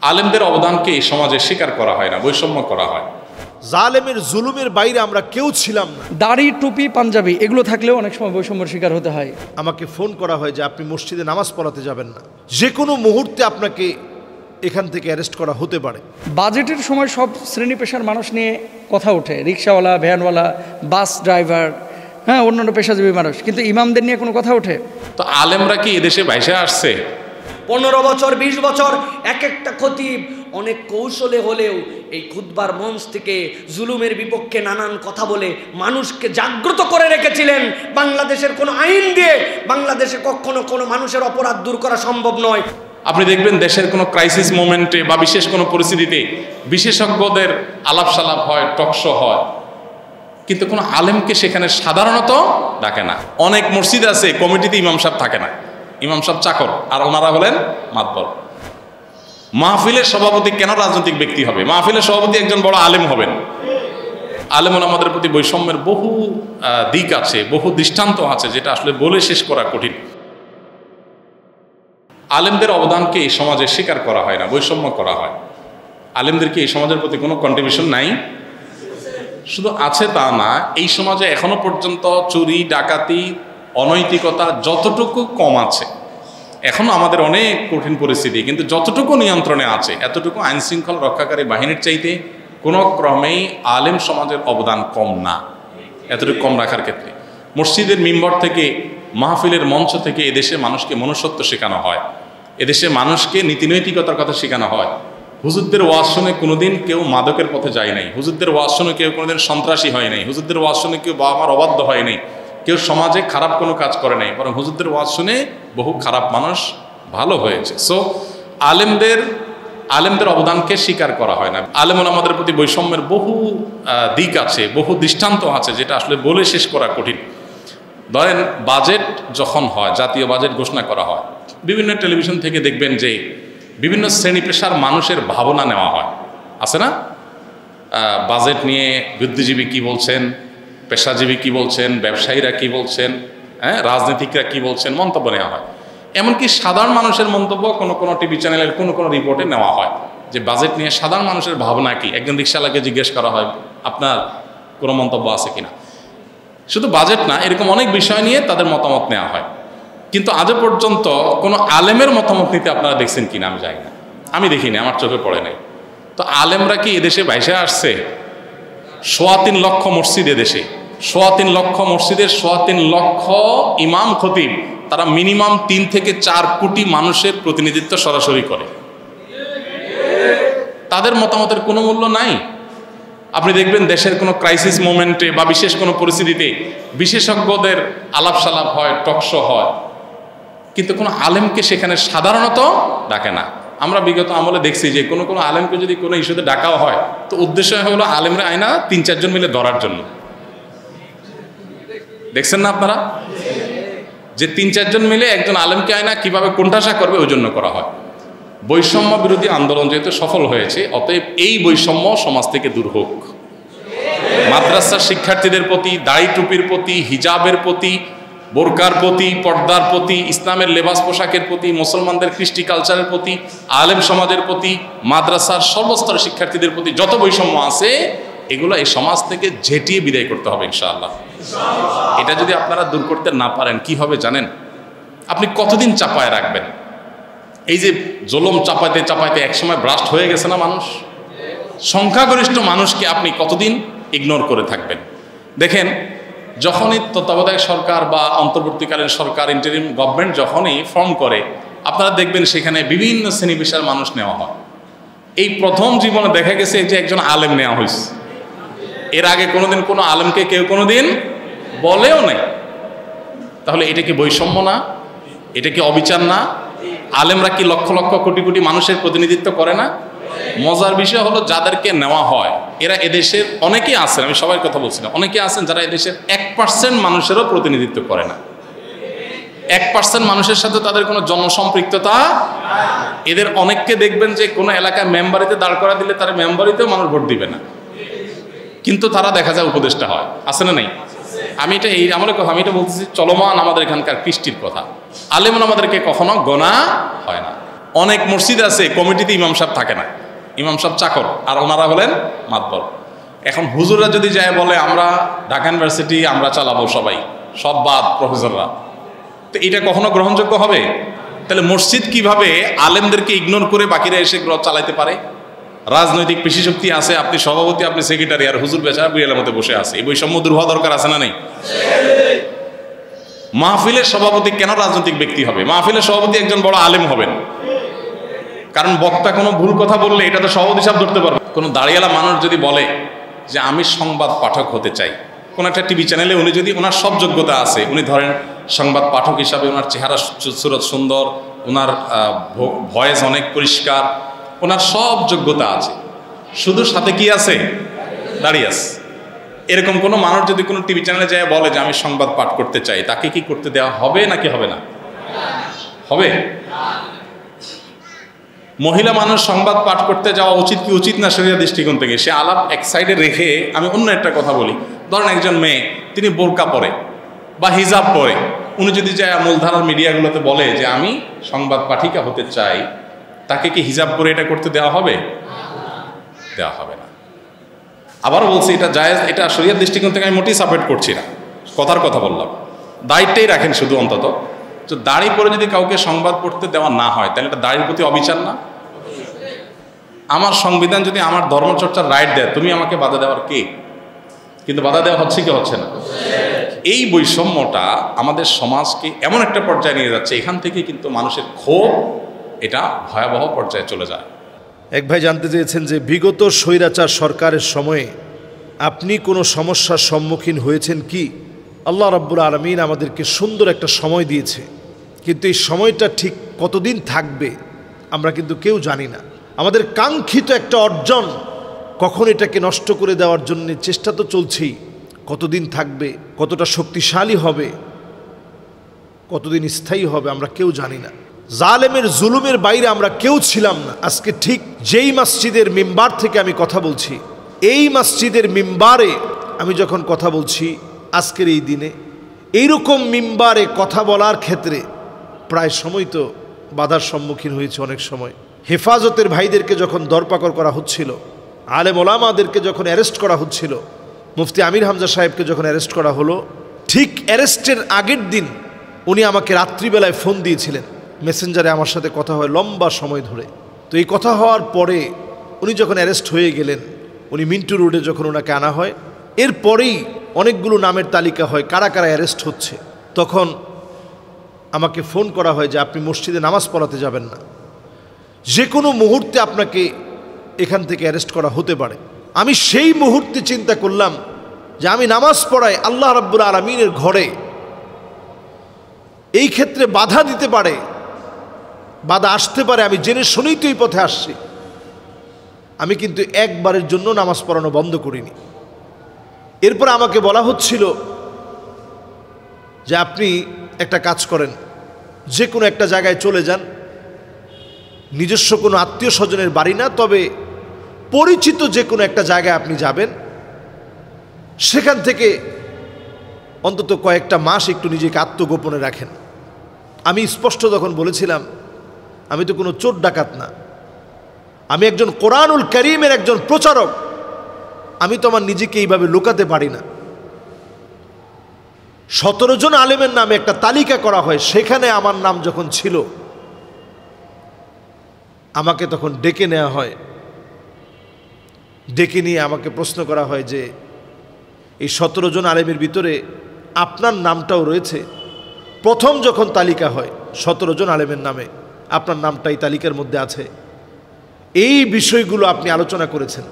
আলেমদের অবদানকে এই সমাজে স্বীকার করা হয় না, বৈষম্য করা হয়। জালেমের জুলুমের বাইরে আমরা কেউ ছিলাম না। দাড়ি, টুপি, পাঞ্জাবি এগুলো থাকলেও অনেক সময় বৈষম্যের শিকার হতে হয়। আমাকে ফোন করা হয় যে আপনি মসজিদে নামাজ পড়াতে যাবেন না, যে কোনো মুহূর্তে আপনাকে এখান থেকে অ্যারেস্ট করা হতে পারে। বাজেটের সময় সব শ্রেণী পেশার মানুষ নিয়ে কথা ওঠে, রিক্সাওয়ালা, ভ্যানওয়ালা, বাস ড্রাইভার, হ্যাঁ, অন্যান্য পেশাজীবী মানুষ, কিন্তু ইমামদের নিয়ে কোনো কথা ওঠে? তো আলেমরা কি এদেশে ভাইসে আসছে? 15 বছর 20 বছর এক একটা খতিব অনেক কৌশলে হলেও এই খুতবার মঞ্চ থেকে জুলুমের বিপক্ষে নানান কথা বলে মানুষকে জাগ্রত করে রেখেছিলেন। বাংলাদেশের কোনো আইন দিয়ে বাংলাদেশে কখনো কোনো মানুষের অপরাধ দূর করা সম্ভব নয়। আপনি দেখবেন দেশের কোনো ক্রাইসিস মোমেন্টে বা বিশেষ কোনো পরিস্থিতিতে বিশেষজ্ঞদের আলাপ সালাপ হয়, টকশো হয়, কিন্তু কোনো আলেমকে সেখানে সাধারণত ডাকে না। অনেক মসজিদ আছে কমিটিতে ইমাম সাহেব থাকে না, ইমাম সাহেব চাকর, আর ওনারা হলেন মাতবর। মাহফিলের সভাপতি কেন রাজনৈতিক ব্যক্তি হবে? মাহফিলের সভাপতি একজন বড় আলেম হবেন। আলেম ওলামাদের প্রতি বৈষম্যের বহু দিক আছে, বহু দৃষ্টান্ত আছে, যেটা আসলে বলে শেষ করা কঠিন। আলেমদের অবদানকে এই সমাজে স্বীকার করা হয় না, বৈষম্য করা হয়। আলেমদেরকে এই সমাজের প্রতি কোনো কন্ট্রিবিউশন নাই, শুধু আছে তা না, এই সমাজে এখনো পর্যন্ত চুরি, ডাকাতি, অনৈতিকতা যতটুকু কম আছে, এখনো আমাদের অনেক কঠিন পরিস্থিতি, কিন্তু যতটুকু নিয়ন্ত্রণে আছে এতটুকু আইন শৃঙ্খলা রক্ষাকারী বাহিনীর চাইতে কোনো ক্রমেই আলেম সমাজের অবদান কম না। এতটুকু কম রাখার ক্ষেত্রে মসজিদের মিম্বর থেকে, মাহফিলের মঞ্চ থেকে এদেশে মানুষকে মনুষ্যত্ব শেখানো হয়, এদেশে মানুষকে নীতিনৈতিকতার কথা শেখানো হয়। হুজুরদের ওয়াজ শুনে কোনোদিন কেউ মাদকের পথে যায় নাই, হুজুরদের ওয়াজ শুনে কেউ কোনোদিন সন্ত্রাসী হয় নাই, হুজুরদের ওয়াজ শুনে কেউ বাবা মার অবাধ্য হয় নাই, কেউ সমাজে খারাপ কোনো কাজ করে নাই, বরং হুজুরদের ওয়াজ শুনে বহু খারাপ মানুষ ভালো হয়েছে। সো আলেমদের অবদানকে স্বীকার করা হয় না। আলেম ওলামাদের প্রতি বৈষম্যের বহু দিক আছে, বহু দৃষ্টান্ত আছে, যেটা আসলে বলে শেষ করা কঠিন। ধরেন বাজেট যখন হয়, জাতীয় বাজেট ঘোষণা করা হয়, বিভিন্ন টেলিভিশন থেকে দেখবেন যে বিভিন্ন শ্রেণী পেশার মানুষের ভাবনা নেওয়া হয়, আছে না? বাজেট নিয়ে বুদ্ধিজীবী কি বলছেন, পেশাজীবী কি বলছেন, ব্যবসায়ীরা কি বলছেন, হ্যাঁ, রাজনীতিকরা কি বলছেন, মন্তব্য নেওয়া হয়। এমনকি সাধারণ মানুষের মন্তব্য কোনো কোনো টিভি চ্যানেলের কোনো কোনো রিপোর্টে নেওয়া হয়, যে বাজেট নিয়ে সাধারণ মানুষের ভাবনা কি। একজন রিক্সাওয়ালাকে জিজ্ঞেস করা হয় আপনার কোনো মন্তব্য আছে কিনা। শুধু বাজেট না, এরকম অনেক বিষয় নিয়ে তাদের মতামত নেওয়া হয়, কিন্তু আজও পর্যন্ত কোনো আলেমের মতামত নিতে আপনারা দেখছেন কিনা আমি জানি না, আমি দেখিনি, আমার চোখে পড়ে নাই। তো আলেমরা কি এদেশে ভাইসে আসছে? 3.25 লক্ষ মসজিদ এদেশে, 3.25 লক্ষ মসজিদের 3.25 লক্ষ ইমাম খতিব, তারা মিনিমাম 3 থেকে 4 কোটি মানুষের প্রতিনিধিত্ব সরাসরি করে। তাদের মতামতের কোনো মূল্য নাই। আপনি দেখবেন দেশের কোনো ক্রাইসিস মোমেন্টে বা বিশেষ কোনো পরিস্থিতিতে বিশেষজ্ঞদের আলাপ সালাপ হয়, টকশো হয়, কিন্তু কোনো আলেমকে সেখানে সাধারণত ডাকে না। আমরা বিগত আমলে দেখছি যে কোনো কোনো আলেমকে যদি কোনো ইস্যুতে ডাকাও হয়, তো উদ্দেশ্য হলো আলেমরা আয়না 3-4 জন মিলে ধরার জন্য। দেখছেন না আপনারা, যে 3-4 জন মিলে একজন আলেমকে আয়না কিভাবে কোণঠাসা করবে ওই জন্য করা হয়। বৈষম্য বিরোধী আন্দোলন যেহেতু সফল হয়েছে, অতএব এই বৈষম্য সমাজ থেকে দূর হোক। মাদ্রাসার শিক্ষার্থীদের প্রতি, দাড়ি টুপির প্রতি, হিজাবের প্রতি, বোরকার প্রতি, পর্দার প্রতি, ইসলামের লেবাস পোশাকের প্রতি, মুসলমানদের কৃষ্টি কালচারের প্রতি, আলেম সমাজের প্রতি, মাদ্রাসার সর্বস্তরের শিক্ষার্থীদের প্রতি যত বৈষম্য আছে, এগুলো এই সমাজ থেকে ঝেঁটিয়ে বিদায় করতে হবে ইনশাআল্লাহ। এটা যদি আপনারা দূর করতে না পারেন কি হবে জানেন? আপনি কতদিন চাপায় রাখবেন? এই যে জুলুম চাপাইতে চাপাইতে একসময় ব্রাস্ট হয়ে গেছে না মানুষ, সংখ্যাগরিষ্ঠ মানুষকে আপনি কতদিন ইগনোর করে থাকবেন? দেখেন, যখনই তত্ত্বাবধায়ক সরকার বা অন্তর্বর্তীকালীন সরকার, ইন্টারিম গভর্নমেন্ট যখনই ফর্ম করে, আপনারা দেখবেন সেখানে বিভিন্ন শ্রেণী পেশার মানুষ নেওয়া হয়। এই প্রথম জীবনে দেখা গেছে যে একজন আলেম নেওয়া হয়েছে। এর আগে কোনোদিন কোনো আলেমকে কেউ কোনোদিন বলেও নাই। তাহলে এটা কি বৈষম্য না? এটা কি অবিচার না? আলেমরা কি লক্ষ লক্ষ কোটি কোটি মানুষের প্রতিনিধিত্ব করে না? মজার বিষয় হলো যাদেরকে নেওয়া হয় এরা এদেশের অনেকেই আছেন, আমি সবার কথা বলছি না, অনেকেই আছেন যারা এদেশের 1% মানুষেরও প্রতিনিধিত্ব করে না। 1% মানুষের সাথে তাদের কোনো জনসম্পৃক্ততা। এদের অনেককে দেখবেন যে কোনো এলাকায় মেম্বারিতে দাঁড় করা দিলে তারা মেম্বারিতেও মানুষ ভোট দিবে না, কিন্তু তারা দেখা যায় উপদেষ্টা হয়। আছে না নাই? আমি এটা এই আমলের কথা, আমি এটা বলতেছি চলমান আমাদের এখানকার কৃষ্টির কথা। আলেম আমাদেরকে কখনো গোনা হয় না। অনেক মসজিদ আছে কমিটিতে ইমাম সাহেব থাকে না, ইমাম সাহেব চাকর, আর ওনারা হলেন মাতবর। এখন হুজুররা যদি যায় বলে আমরা ঢাকা ইউনিভার্সিটি আমরা চালাবো, সবাই সব বাদ প্রফেসররা, তো এটা কখনো গ্রহণযোগ্য হবে? তাহলে মসজিদ কিভাবে আলেমদেরকে ইগনোর করে বাকিরা এসে চালাইতে পারে? রাজনৈতিক পেশি শক্তি আছে, আপনি সভাপতি, আপনি সেক্রেটারি, আর হুজুর বেচারা বিড়ালের মধ্যে বসে আছে। এই বৈষম্য দূর হওয়া দরকার আছে না নেই? মাহফিলের সভাপতি কেন রাজনৈতিক ব্যক্তি হবে? মাহফিলের সভাপতি একজন বড় আলেম হবেন, কারণ বক্তা কোনো ভুল কথা বললে এটা তো সভাপতি সাহেব ধরতে পারবে। কোনো দাঁড়িয়ালা মানুষ যদি বলে যে আমি সংবাদ পাঠক হতে চাই, কোনো একটা টিভি চ্যানেলে উনি যদি, ওনার সব যোগ্যতা আছে, উনি ধরেন সংবাদ পাঠক হিসাবে ওনার চেহারা সুরত সুন্দর, ওনার ভয়েস অনেক পরিষ্কার, ওনার সব যোগ্যতা আছে, শুধু সাথে কি আছে? দাঁড়িয়ে আছে। এরকম কোনো মানুষ যদি কোনো টিভি চ্যানেলে যায় বলে যে আমি সংবাদ পাঠ করতে চাই, তাকে কি করতে দেওয়া হবে নাকি হবে না? হবে। মহিলা মানুষ সংবাদ পাঠ করতে যাওয়া উচিত কি উচিত না শরীয়তের দৃষ্টিকোণ থেকে? সে আলাপ এক সাইডে রেখে আমি অন্য একটা কথা বলি। ধরেন একজন মেয়ে, তিনি বোরকা পরে বা হিজাব পরে, উনি যদি যায় মূলধারার মিডিয়াগুলোতে বলে যে আমি সংবাদ পাঠিকা হতে চাই, তাকে কি হিজাব পরে এটা করতে দেওয়া হবে? দেওয়া হবে না। আবার বলছি এটা জায়েজ, এটা শরীয়তের দৃষ্টিকোণ থেকে আমি মোটেই সাপোর্ট করছি না, কথার কথা বললাম। দায়িত্বই রাখেন শুধু অন্তত, তো দাড়ি পরে যদি কাউকে সংবাদ পড়তে দেওয়া না হয় তাহলে এটা দাড়ির প্রতি অবিচার না? আমার সংবিধান যদি আমার ধর্মচর্চার রাইট দেয়, তুমি আমাকে বাধা দেওয়ার কে? কিন্তু বাধা দেওয়া হচ্ছে কি হচ্ছে না? এই বৈষম্যটা আমাদের সমাজকে এমন একটা পর্যায়ে নিয়ে যাচ্ছে, এখান থেকে কিন্তু মানুষের ক্ষোভ এটা ভয়াবহ পর্যায়ে চলে যায়। এক ভাই জানতে চেয়েছেন যে বিগত স্বৈরাচার সরকারের সময়ে আপনি কোনো সমস্যার সম্মুখীন হয়েছেন কি? আল্লাহ রাব্বুল আলামিন আমাদেরকে সুন্দর একটা সময় দিয়েছে, কিন্তু এই সময়টা ঠিক কতদিন থাকবে আমরা কিন্তু কেউ জানি না। আমাদের কাঙ্ক্ষিত একটা অর্জন, কখন এটাকে নষ্ট করে দেওয়ার জন্য চেষ্টা তো চলছেই, কতদিন থাকবে, কতটা শক্তিশালী হবে, কতদিন স্থায়ী হবে আমরা কেউ জানি না। জালেমের জুলুমের বাইরে আমরা কেউ ছিলাম না। আজকে ঠিক যেই মসজিদের মিম্বার থেকে আমি কথা বলছি, এই মসজিদের মিম্বারে আমি যখন কথা বলছি আজকের এই দিনে, এইরকম মিম্বারে কথা বলার ক্ষেত্রে প্রায় সময় তো বাধার সম্মুখীন হয়েছে। অনেক সময় হেফাজতের ভাইদেরকে যখন দরপাকড় করা হচ্ছিল, আলেম ওলামাদেরকে যখন অ্যারেস্ট করা হচ্ছিল, মুফতি আমির হামজা সাহেবকে যখন অ্যারেস্ট করা হলো, ঠিক অ্যারেস্টের আগের দিন উনি আমাকে রাত্রিবেলায় ফোন দিয়েছিলেন, মেসেঞ্জারে আমার সাথে কথা হয় লম্বা সময় ধরে। তো এই কথা হওয়ার পরে উনি যখন অ্যারেস্ট হয়ে গেলেন, উনি মিন্টু রোডে যখন ওনাকে আনা হয়, এরপরেই অনেকগুলো নামের তালিকা হয় কারা কারা অ্যারেস্ট হচ্ছে। তখন আমাকে ফোন করা হয় যে আপনি মসজিদে নামাজ পড়াতে যাবেন না, যে কোনো মুহূর্তে আপনাকে এখান থেকে অ্যারেস্ট করা হতে পারে। আমি সেই মুহূর্তে চিন্তা করলাম যে আমি নামাজ পড়াই আল্লাহ রাব্বুল আলামিনের ঘরে, এই ক্ষেত্রে বাধা দিতে পারে, বাধা আসতে পারে, আমি জেনে শুনেই তো এই পথে আসছি। আমি কিন্তু একবারের জন্য নামাজ পড়ানো বন্ধ করিনি। এরপর আমাকে বলা হচ্ছিল যে আপনি একটা কাজ করেন, যে কোনো একটা জায়গায় চলে যান, নিজস্ব কোনো আত্মীয় স্বজনের বাড়ি না, তবে পরিচিত যে কোনো একটা জায়গায় আপনি যাবেন, সেখান থেকে অন্তত কয়েকটা মাস একটু নিজেকে আত্মগোপনে রাখেন। আমি স্পষ্ট তখন বলেছিলাম আমি তো কোনো চোর ডাকাত না, আমি একজন কোরআনুল কারীমের একজন প্রচারক, আমি তো আমার নিজেকে এইভাবে লুকাতে পারি না। 17 জন আলেমের নামে একটা তালিকা করা হয়, সেখানে আমার নাম যখন ছিল আমাকে তখন ডেকে নেওয়া হয়। ডেকে নিয়ে আমাকে প্রশ্ন করা হয় যে এই 17 জন আলেমের ভিতরে আপনার নামটাও রয়েছে। প্রথম যখন তালিকা হয় 17 জন আলেমের নামে আপনার নামটা এই তালিকার মধ্যে আছে, এই বিষয়গুলো আপনি আলোচনা করেছেন,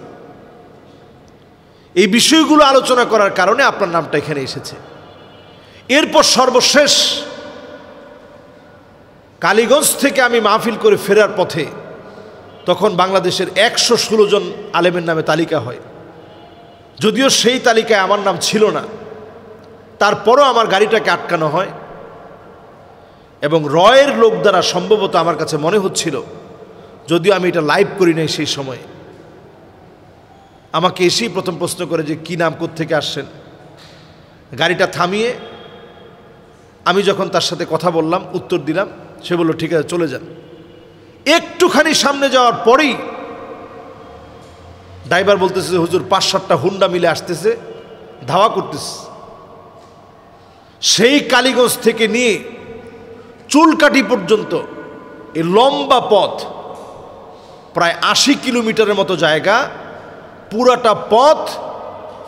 এই বিষয়গুলো আলোচনা করার কারণে আপনার নামটা এখানে এসেছে। এরপর সর্বশেষ কালীগঞ্জ থেকে আমি মাহফিল করে ফেরার পথে তখন বাংলাদেশের 116 জন আলেমের নামে তালিকা হয়। যদিও সেই তালিকায় আমার নাম ছিল না, তারপরও আমার গাড়িটাকে আটকানো হয় এবং রয়ের লোক দ্বারা সম্ভবত আমার কাছে মনে হচ্ছিল, যদিও আমি এটা লাইভ করি নাই সেই সময়, আমাকে এসেই প্রথম প্রশ্ন করে যে কী নাম, কোত্থেকে আসছেন। গাড়িটা থামিয়ে আমি যখন তার সাথে কথা বললাম, উত্তর দিলাম, সে বলল ঠিক আছে চলে যান। একটুখানি সামনে যাওয়ার পরেই ড্রাইভার বলতেছে, হুজুর 5-7টা হুন্ডা মিলে আসতেছে, ধাওয়া করতেছে। সেই কালীগঞ্জ থেকে নিয়ে চুলকাঠি পর্যন্ত এই লম্বা পথ, প্রায় 80 কিলোমিটারের মতো জায়গা, পুরাটা পথ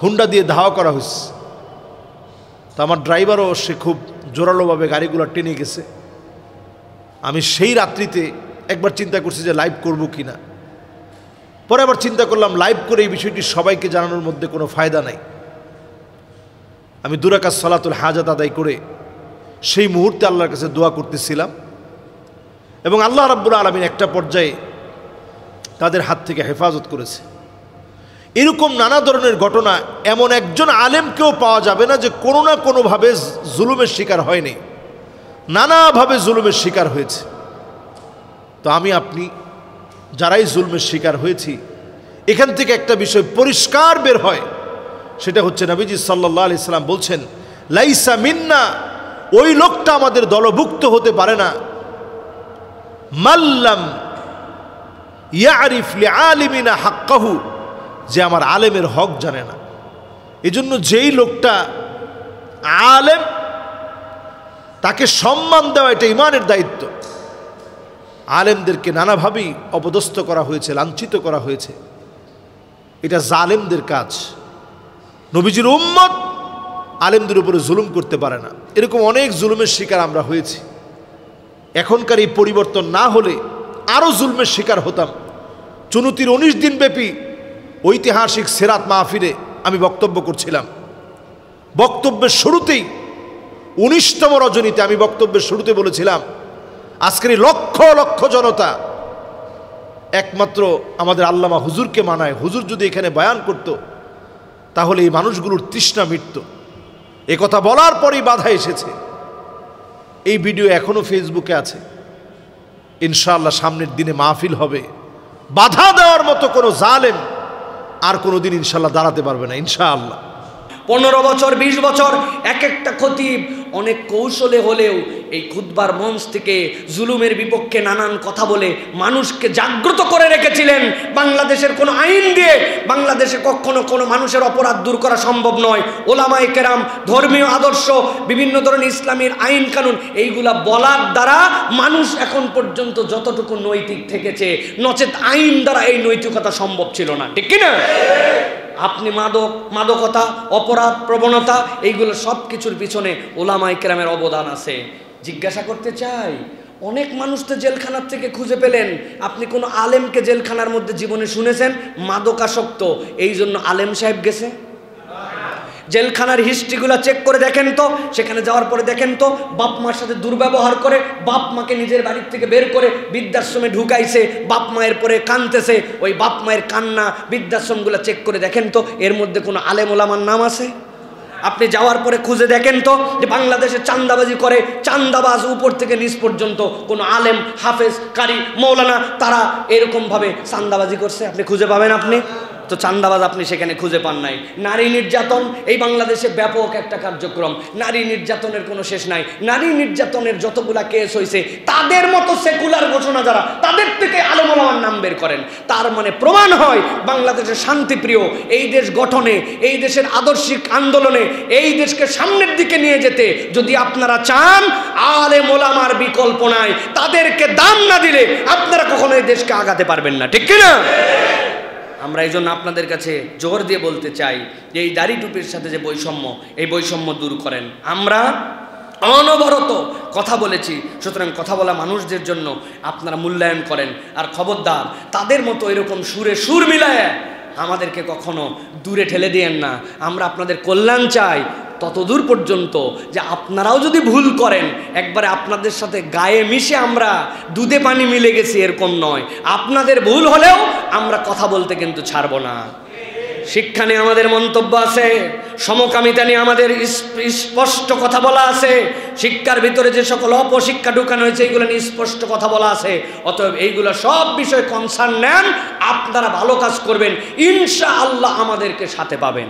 হুন্ডা দিয়ে ধাওয়া করা হয়েছে। তো আমার ড্রাইভারও সে খুব জোরালোভাবে গাড়িগুলো টেনে গেছে। আমি সেই রাত্রিতে একবার চিন্তা করছি যে লাইভ করব কি না। পরে আবার চিন্তা করলাম লাইভ করে এই বিষয়টি সবাইকে জানানোর মধ্যে কোনো ফায়দা নাই। আমি 2 রাকাত সালাতুল হাজাত আদায় করে সেই মুহূর্তে আল্লাহর কাছে দোয়া করতেছিলাম, এবং আল্লাহ রাব্বুল আলামিন একটা পর্যায়ে তাদের হাত থেকে হেফাজত করেছে। এরকম নানা ধরনের ঘটনা, এমন একজন আলেমকেও পাওয়া যাবে না যে কোনো না কোনোভাবে জুলুমের শিকার হয়নি, নানাভাবে জুলুমের শিকার হয়েছে। তো আমি আপনি যারাই জুলমের শিকার হয়েছি, এখান থেকে একটা বিষয় পরিষ্কার বের হয়, সেটা হচ্ছে নবীজি সাল্লাল্লাহু আলাইহি সাল্লাম বলছেন, লাইসা মিন্না, ওই লোকটা আমাদের দলভুক্ত হতে পারে না, মাল্লাম ইয়ারিফ লিআলিমিনা হাক্কাহু, যে আমার আলেমের হক জানে না। এজন্য যেই লোকটা আলেম, তাকে সম্মান দেওয়া এটা ইমানের দায়িত্ব। আলেমদেরকে নানাভাবেই অপদস্থ করা হয়েছে, লাঞ্ছিত করা হয়েছে, এটা জালেমদের কাজ। নবীজির উম্মত আলেমদের উপরে জুলুম করতে পারে না। এরকম অনেক জুলুমের শিকার আমরা হয়েছি। এখনকার এই পরিবর্তন না হলে আরও জুলমের শিকার হতাম। চুনতির 19 দিন ব্যাপী ঐতিহাসিক সিরাত মাহফিলে আমি বক্তব্য করছিলাম। বক্তব্যের শুরুতেই 19তম রজনীতে আমি বক্তব্যের শুরুতে বলেছিলাম, আজকের এই লক্ষ লক্ষ জনতা একমাত্র আমাদের আল্লামা হুজুরকে মানায়। হুজুর যদি এখানে বয়ান করত, তাহলে এই মানুষগুলোর তৃষ্ণা মিটত। এ কথা বলার পরেই বাধা এসেছে। এই ভিডিও এখনো ফেসবুকে আছে। ইনশাআল্লাহ সামনের দিনে মাহফিল হবে, বাধা দেওয়ার মতো কোনো জালেম আর কোনোদিন ইনশাআল্লাহ দাঁড়াতে পারবে না ইনশাআল্লাহ। 15 বছর 20 বছর এক একটা খতিব অনেক কৌশলে হলেও এই খুতবার মঞ্চ থেকে জুলুমের বিপক্ষে নানান কথা বলে মানুষকে জাগ্রত করে রেখেছিলেন। বাংলাদেশের কোনো আইন দিয়ে বাংলাদেশে কখনো কোনো মানুষের অপরাধ দূর করা সম্ভব নয়। ওলামায়ে কেরাম, ধর্মীয় আদর্শ, বিভিন্ন ধরনের ইসলামের আইন কানুন, এইগুলা বলার দ্বারা মানুষ এখন পর্যন্ত যতটুকু নৈতিক থেকেছে, নচেত আইন দ্বারা এই নৈতিকতা সম্ভব ছিল না, ঠিক কিনা? আপনি মাদকতা, অপরাধ প্রবণতা, এইগুলো সব কিছুর পিছনে ওলামায়ে কেরামের অবদান আছে। জিজ্ঞাসা করতে চাই, অনেক মানুষ তো জেলখানার থেকে খুঁজে পেলেন, আপনি কোনো আলেমকে জেলখানার মধ্যে জীবনে শুনেছেন মাদকাসক্ত, এই জন্য আলেম সাহেব গেছে? জেলখানার হিস্ট্রিগুলো চেক করে দেখেন তো, সেখানে যাওয়ার পরে দেখেন তো বাপ মার সাথে দুর্ব্যবহার করে, বাপ মাকে নিজের বাড়ির থেকে বের করে বৃদ্ধাশ্রমে ঢুকাইছে, বাপ মায়ের পরে কাঁদতেছে, ওই বাপ মায়ের কান্না বৃদ্ধাশ্রমগুলো চেক করে দেখেন তো এর মধ্যে কোনো আলেম ওলামার নাম আছে? আপনি যাওয়ার পরে খুঁজে দেখেন তো যে বাংলাদেশে চাঁদাবাজি করে, চাঁদাবাজ উপর থেকে নিচ পর্যন্ত কোনো আলেম, হাফেজ, কারি, মৌলানা তারা এরকমভাবে চাঁদাবাজি করছে আপনি খুঁজে পাবেন? আপনি তো চাঁদাবাজ আপনি সেখানে খুঁজে পান নাই। নারী নির্যাতন এই বাংলাদেশে ব্যাপক একটা কার্যক্রম, নারী নির্যাতনের কোনো শেষ নাই। নারী নির্যাতনের যতগুলা কেস হয়েছে, তাদের মতো সেকুলার ঘোষণা যারা, তাদের থেকে আলেম ওলামার নাম বের করেন। তার মানে প্রমাণ হয় বাংলাদেশের শান্তিপ্রিয় এই দেশ গঠনে, এই দেশের আদর্শিক আন্দোলনে, এই দেশকে সামনের দিকে নিয়ে যেতে যদি আপনারা চান, আলেম ওলামার বিকল্প নাই। তাদেরকে দাম না দিলে আপনারা কখনো এই দেশকে আগাতে পারবেন না, ঠিক কিনা? আমরা এই জন্য আপনাদের কাছে জোর দিয়ে বলতে চাই যে এই দাড়ি টুপির সাথে যে বৈষম্য, এই বৈষম্য দূর করেন। আমরা অনবরত কথা বলেছি, সুতরাং কথা বলা মানুষদের জন্য আপনারা মূল্যায়ন করেন। আর খবরদার তাদের মতো এরকম সুরে সুর মিলায় আমাদেরকে কখনো দূরে ঠেলে দিয়েন না। আমরা আপনাদের কল্যাণ চাই ততদূর পর্যন্ত যে আপনারাও যদি ভুল করেন, একবারে আপনাদের সাথে গায়ে মিশে আমরা দুধে পানি মিলে গেছি এরকম নয়। আপনাদের ভুল হলেও আমরা কথা বলতে কিন্তু ছাড়ব না। শিক্ষা নিয়ে আমাদের মন্তব্য আছে, সমকামিতা নিয়ে আমাদের স্পষ্ট কথা বলা আছে, শিক্ষার ভিতরে যে সকল অপশিক্ষা ঢুকানো হয়েছে এইগুলো নিয়ে স্পষ্ট কথা বলা আছে। অতএব এইগুলো সব বিষয়ে কনসার্ন নেন, আপনারা ভালো কাজ করবেন, ইনশাআল্লাহ আমাদেরকে সাথে পাবেন।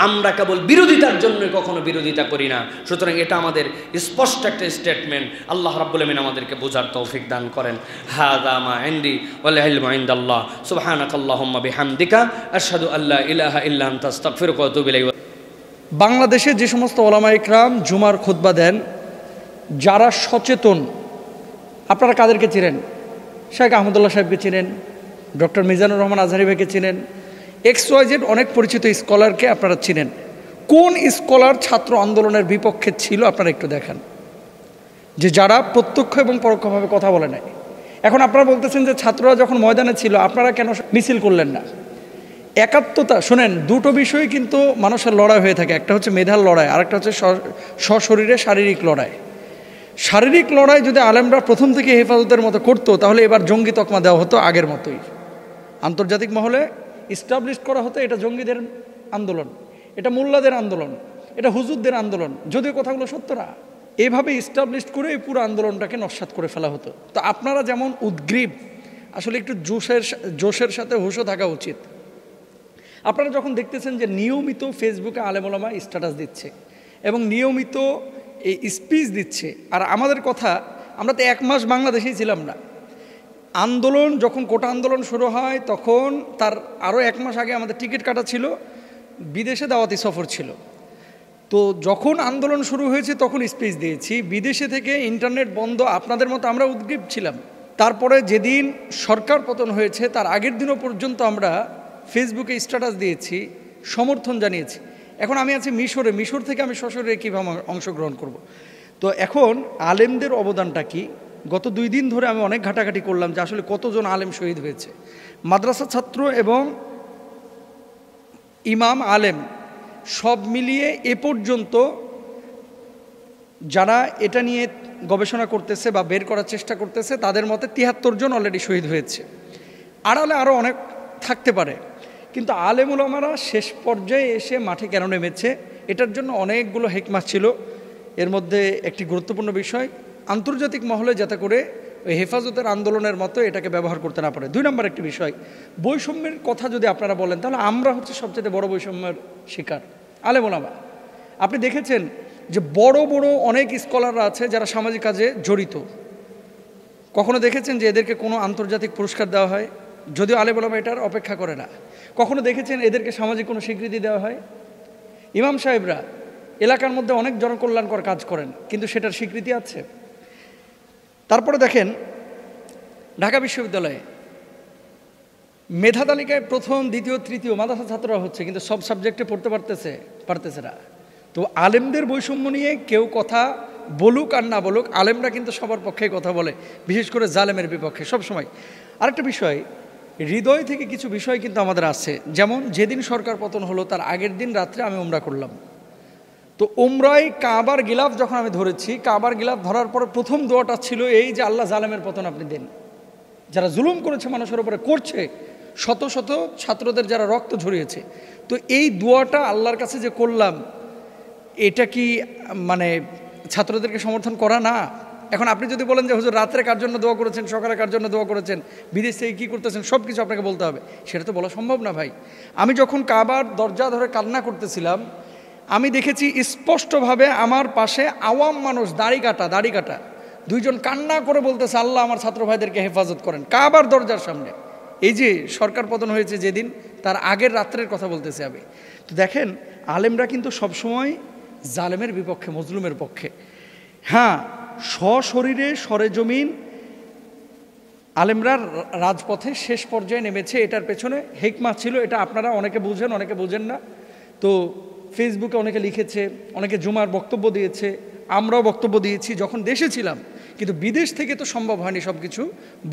আমরা কেবল বিরোধিতার জন্য কখনো বিরোধিতা করি না। সুতরাং এটা আমাদের স্পষ্ট একটা স্টেটমেন্ট। আল্লাহ রাব্বুল আমিন আমাদেরকে বোঝার তৌফিক দান করেন। হাযা মা ইনদি ওয়াল ইলমু ইনদাল্লাহ সুবহানাকাল্লাহুম্মা বিহামদিকা আশহাদু আল্লা ইলাহা ইল্লা আনতা আস্তাগফিরুকা ওয়া আতুবু ইলাইক। বাংলাদেশে যে সমস্ত ওলামা ইকরাম জুমার খুতবা দেন, যারা সচেতন, আপনারা কাদেরকে চিনেন? শেখ আহমদুল্লাহ সাহেবকে চিনেন, ডক্টর মিজানুর রহমান আজহারি ভাইকে চিনেন, XYZ অনেক পরিচিত স্কলারকে আপনারা চিনেন। কোন স্কলার ছাত্র আন্দোলনের বিপক্ষে ছিল আপনারা একটু দেখান, যে যারা প্রত্যক্ষ এবং পরোক্ষভাবে কথা বলে নাই। এখন আপনারা বলতেছেন যে ছাত্ররা যখন ময়দানে ছিল আপনারা কেন মিছিল করলেন না? একাত্মতা, শোনেন, দুটো বিষয় কিন্তু মানুষের লড়াই হয়ে থাকে। একটা হচ্ছে মেধার লড়াই, আরেকটা হচ্ছে সশরীরে শারীরিক লড়াই। শারীরিক লড়াই যদি আলেমরা প্রথম থেকে হেফাজতের মতো করতো, তাহলে এবার জঙ্গি তকমা দেওয়া হতো আগের মতোই। আন্তর্জাতিক মহলে ইস্টাবলিশ করা হতো এটা জঙ্গিদের আন্দোলন, এটা মোল্লাদের আন্দোলন, এটা হুজুরদের আন্দোলন, যদিও কথাগুলো সত্য না। এইভাবে ইস্টাবলিশ করে এই পুরো আন্দোলনটাকে নস্যাৎ করে ফেলা হতো। তো আপনারা যেমন উদ্গ্রীব, আসলে একটু জোশের সাথে হুঁশও থাকা উচিত। আপনারা যখন দেখতেছেন যে নিয়মিত ফেসবুকে আলেম ওলামা স্ট্যাটাস দিচ্ছে এবং নিয়মিত এই স্পিচ দিচ্ছে, আর আমাদের কথা, আমরা তো 1 মাস বাংলাদেশেই ছিলাম না। আন্দোলন যখন কোটা আন্দোলন শুরু হয় তখন তার আরও 1 মাস আগে আমাদের টিকিট কাটা ছিল, বিদেশে দাওয়াতি সফর ছিল। তো যখন আন্দোলন শুরু হয়েছে তখন স্পিচ দিয়েছি, বিদেশে থেকে ইন্টারনেট বন্ধ, আপনাদের মতো আমরা উদ্গ্রীব ছিলাম। তারপরে যেদিন সরকার পতন হয়েছে তার আগের দিনও পর্যন্ত আমরা ফেসবুকে স্ট্যাটাস দিয়েছি, সমর্থন জানিয়েছি। এখন আমি আছি মিশরে, মিশর থেকে আমি সশরীরে কীভাবে অংশগ্রহণ করব। তো এখন আলেমদের অবদানটা কি? গত 2 দিন ধরে আমি অনেক ঘাটাঘাটি করলাম যে আসলে কতজন আলেম শহীদ হয়েছে। মাদ্রাসা ছাত্র এবং ইমাম আলেম সব মিলিয়ে এ পর্যন্ত যারা এটা নিয়ে গবেষণা করতেছে বা বের করার চেষ্টা করতেছে, তাদের মতে 73 জন অলরেডি শহীদ হয়েছে। আড়ালে আরও অনেক থাকতে পারে, কিন্তু আলেম ওলামারা শেষ পর্যায়ে এসে মাঠে কেন নেমেছে, এটার জন্য অনেকগুলো হিকমত ছিল। এর মধ্যে একটি গুরুত্বপূর্ণ বিষয়, আন্তর্জাতিক মহলে যাতে করে ওই হেফাজতের আন্দোলনের মতো এটাকে ব্যবহার করতে না পারে। 2 নম্বর একটি বিষয়, বৈষম্যের কথা যদি আপনারা বলেন, তাহলে আমরা হচ্ছে সবচেয়ে বড় বৈষম্যের শিকার আলেম ওলামা। আপনি দেখেছেন যে বড় বড় অনেক স্কলাররা আছে যারা সামাজিক কাজে জড়িত। কখনো দেখেছেন যে এদেরকে কোনো আন্তর্জাতিক পুরস্কার দেওয়া হয়? যদিও আলেম ওলামা এটার অপেক্ষা করে না। কখনো দেখেছেন এদেরকে সামাজিক কোনো স্বীকৃতি দেওয়া হয়? ইমাম সাহেবরা এলাকার মধ্যে অনেক জনকল্যাণকর কাজ করেন, কিন্তু সেটার স্বীকৃতি আছে? তারপরে দেখেন ঢাকা বিশ্ববিদ্যালয়ে মেধা তালিকায় 1ম, 2য়, 3য় মাদ্রাসা ছাত্ররা হচ্ছে, কিন্তু সব সাবজেক্টে পড়তে পারতেছে না। তো আলেমদের বৈষম্য নিয়ে কেউ কথা বলুক আর না বলুক, আলেমরা কিন্তু সবার পক্ষেই কথা বলে, বিশেষ করে জালেমের বিপক্ষে সবসময়। আরেকটা বিষয়, হৃদয় থেকে কিছু বিষয় কিন্তু আমাদের আছে। যেমন যেদিন সরকার পতন হলো তার আগের দিন রাত্রে আমি উমরা করলাম। তো উমরায় কাবার গিলাফ যখন আমি ধরেছি, কাবার গিলাফ ধরার পরে প্রথম দোয়াটা ছিল এই যে আল্লাহ জালেমের পতন আপনি দেন। যারা জুলুম করেছে মানুষের উপরে, করছে, শত শত ছাত্রদের যারা রক্ত ঝরিয়েছে, তো এই দোয়াটা আল্লাহর কাছে যে করলাম, এটা কি মানে ছাত্রদেরকে সমর্থন করা না? এখন আপনি যদি বলেন যে হুজুর রাত্রে কার জন্য দোয়া করেছেন, সকালে কার জন্য দোয়া করেছেন, বিদেশ থেকে কী করতেছেন, সব কিছু আপনাকে বলতে হবে, সেটা তো বলা সম্ভব না ভাই। আমি যখন কাবার দরজা ধরে কান্না করতেছিলাম, আমি দেখেছি স্পষ্টভাবে আমার পাশে আওয়াম মানুষ, দাড়ি কাটা 2 জন কান্না করে বলতেছে আল্লাহ আমার ছাত্র ভাইদেরকে হেফাজত করেন, কাবার দরজার সামনে। এই যে সরকার পতন হয়েছে যেদিন, তার আগের রাত্রের কথা বলতেছি আমি। তো দেখেন আলেমরা কিন্তু সবসময় জালেমের বিপক্ষে, মজলুমের পক্ষে। হ্যাঁ, সশরীরে সরেজমিন আলেমরা রাজপথে শেষ পর্যায়ে নেমেছে, এটার পেছনে হিকমত ছিল। এটা আপনারা অনেকে বুঝেন, অনেকে বুঝেন না। তো ফেসবুকে অনেকে লিখেছে, অনেকে জুমার বক্তব্য দিয়েছে, আমরাও বক্তব্য দিয়েছি যখন দেশে ছিলাম, কিন্তু বিদেশ থেকে তো সম্ভব হয়নি সব কিছু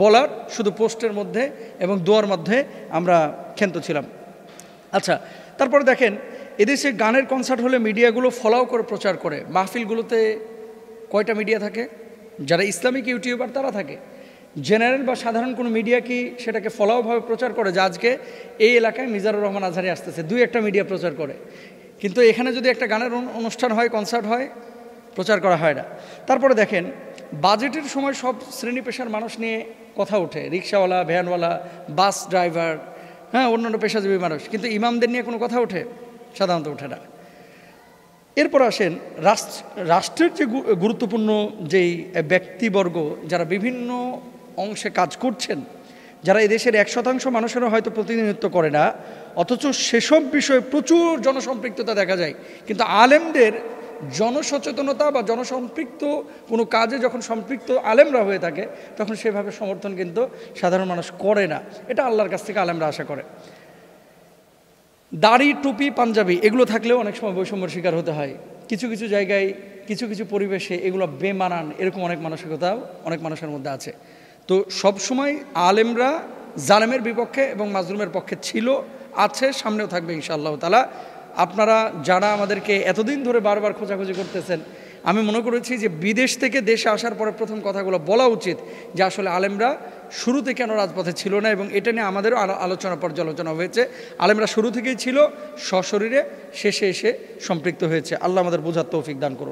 বলার, শুধু পোস্টের মধ্যে এবং দোয়ার মধ্যে আমরা ক্ষান্ত ছিলাম। আচ্ছা, তারপরে দেখেন এদেশে গানের কনসার্ট হলে মিডিয়াগুলো ফলাও করে প্রচার করে। মাহফিলগুলোতে কয়টা মিডিয়া থাকে? যারা ইসলামিক ইউটিউবার তারা থাকে। জেনারেল বা সাধারণ কোনো মিডিয়া কি সেটাকে ফলাওভাবে প্রচার করে যে আজকে এই এলাকায় মিজানুর রহমান আজহারি আসতেছে? 2-1টা মিডিয়া প্রচার করে, কিন্তু এখানে যদি একটা গানের অনুষ্ঠান হয়, কনসার্ট হয়, প্রচার করা হয় না। তারপরে দেখেন বাজেটের সময় সব শ্রেণী পেশার মানুষ নিয়ে কথা ওঠে, রিক্সাওয়ালা, ভ্যানওয়ালা, বাস ড্রাইভার, হ্যাঁ, অন্যান্য পেশাজীবী মানুষ, কিন্তু ইমামদের নিয়ে কোনো কথা ওঠে? সাধারণত ওঠে না। এরপর আসেন রাষ্ট্রের যে গুরুত্বপূর্ণ যেই ব্যক্তিবর্গ যারা বিভিন্ন অংশে কাজ করছেন, যারা এদেশের 1% মানুষেরও হয়তো প্রতিনিধিত্ব করে না, অথচ সেসব বিষয়ে প্রচুর জনসম্পৃক্ততা দেখা যায়। কিন্তু আলেমদের জনসচেতনতা বা জনসম্পৃক্ত কোনো কাজে যখন সম্পৃক্ত আলেমরা হয়ে থাকে, তখন সেভাবে সমর্থন কিন্তু সাধারণ মানুষ করে না। এটা আল্লাহর কাছ থেকে আলেমরা আশা করে। দাড়ি, টুপি, পাঞ্জাবি এগুলো থাকলেও অনেক সময় বৈষম্যের শিকার হতে হয়। কিছু কিছু জায়গায়, কিছু কিছু পরিবেশে এগুলো বেমানান, এরকম অনেক মানসিকতাও অনেক মানুষের মধ্যে আছে। তো সব সময় আলেমরা জালেমের বিপক্ষে এবং মাজলুমের পক্ষে ছিল, আছে, সামনেও থাকবে ইনশাআল্লাহ তাআলা। আপনারা যারা আমাদেরকে এতদিন ধরে বারবার খোঁজাখুঁজি করতেছেন, আমি মনে করেছি যে বিদেশ থেকে দেশে আসার পরে প্রথম কথাগুলো বলা উচিত যে আসলে আলেমরা শুরুতে কেন রাজপথে ছিল না, এবং এটা নিয়ে আমাদেরও আলোচনা পর্যালোচনা হয়েছে। আলেমরা শুরু থেকেই ছিল, সশরীরে শেষে এসে সম্পৃক্ত হয়েছে। আল্লাহ আমাদের বোঝার তৌফিক দান করুন।